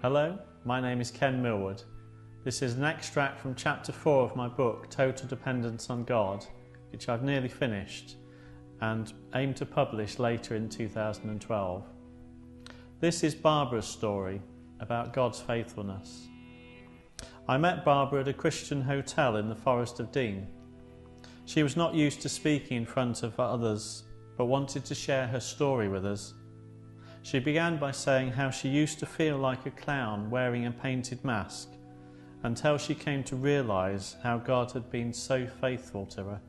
Hello, my name is Ken Millwood. This is an extract from chapter 4 of my book, Total Dependence on God, which I've nearly finished and aim to publish later in 2012. This is Barbara's story about God's faithfulness. I met Barbara at a Christian hotel in the Forest of Dean. She was not used to speaking in front of others, but wanted to share her story with us. She began by saying how she used to feel like a clown wearing a painted mask until she came to realise how God had been so faithful to her.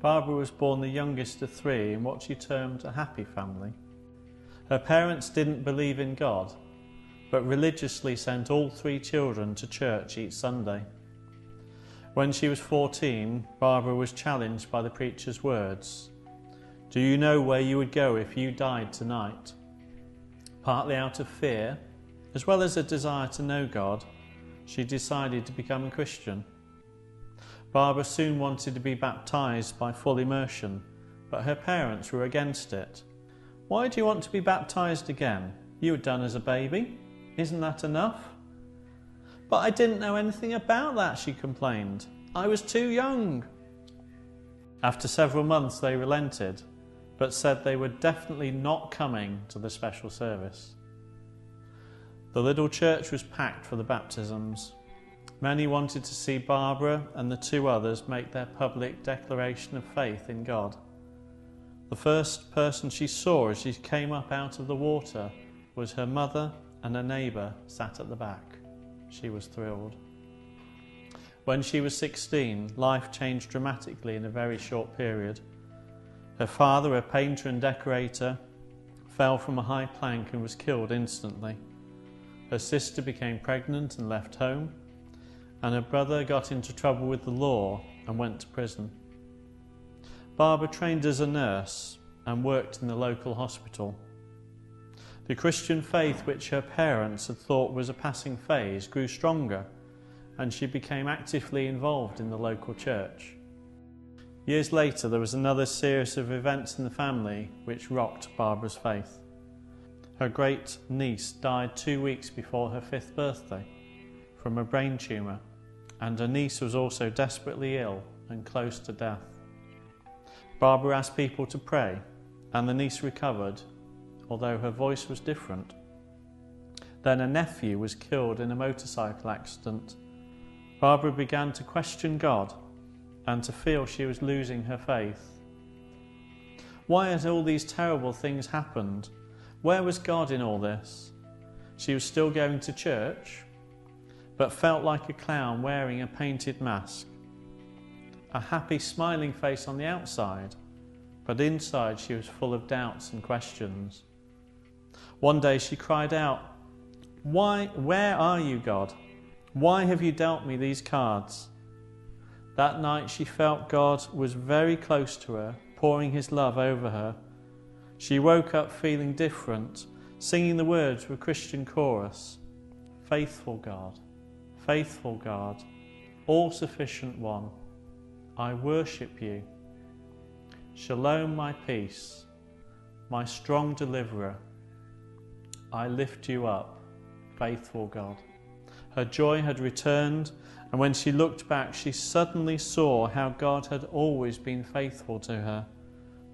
Barbara was born the youngest of three in what she termed a happy family. Her parents didn't believe in God, but religiously sent all three children to church each Sunday. When she was 14, Barbara was challenged by the preacher's words, "Do you know where you would go if you died tonight?" Partly out of fear, as well as a desire to know God, she decided to become a Christian. Barbara soon wanted to be baptised by full immersion, but her parents were against it. "Why do you want to be baptised again? You were done as a baby. Isn't that enough?" "But I didn't know anything about that," she complained. "I was too young." After several months they relented, but said they were definitely not coming to the special service. The little church was packed for the baptisms. Many wanted to see Barbara and the two others make their public declaration of faith in God. The first person she saw as she came up out of the water was her mother and a neighbour sat at the back. She was thrilled. When she was 16, life changed dramatically in a very short period. Her father, a painter and decorator, fell from a high plank and was killed instantly. Her sister became pregnant and left home, and her brother got into trouble with the law and went to prison. Barbara trained as a nurse and worked in the local hospital. The Christian faith which her parents had thought was a passing phase grew stronger, and she became actively involved in the local church. Years later, there was another series of events in the family which rocked Barbara's faith. Her great niece died 2 weeks before her 5th birthday from a brain tumour, and her niece was also desperately ill and close to death. Barbara asked people to pray, and the niece recovered, although her voice was different. Then a nephew was killed in a motorcycle accident. Barbara began to question God and to feel she was losing her faith. Why had all these terrible things happened? Where was God in all this? She was still going to church, but felt like a clown wearing a painted mask. A happy, smiling face on the outside, but inside she was full of doubts and questions. One day she cried out, Where are you, God? Why have you dealt me these cards?" That night she felt God was very close to her, pouring his love over her. She woke up feeling different, singing the words of a Christian chorus. "Faithful God, faithful God, all-sufficient one, I worship you. Shalom, my peace, my strong deliverer, I lift you up, faithful God." Her joy had returned, and when she looked back, she suddenly saw how God had always been faithful to her.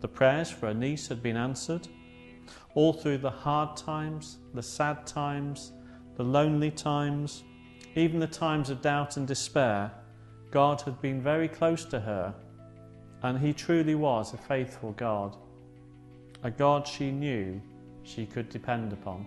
The prayers for her niece had been answered. All through the hard times, the sad times, the lonely times, even the times of doubt and despair, God had been very close to her, and he truly was a faithful God, a God she knew she could depend upon.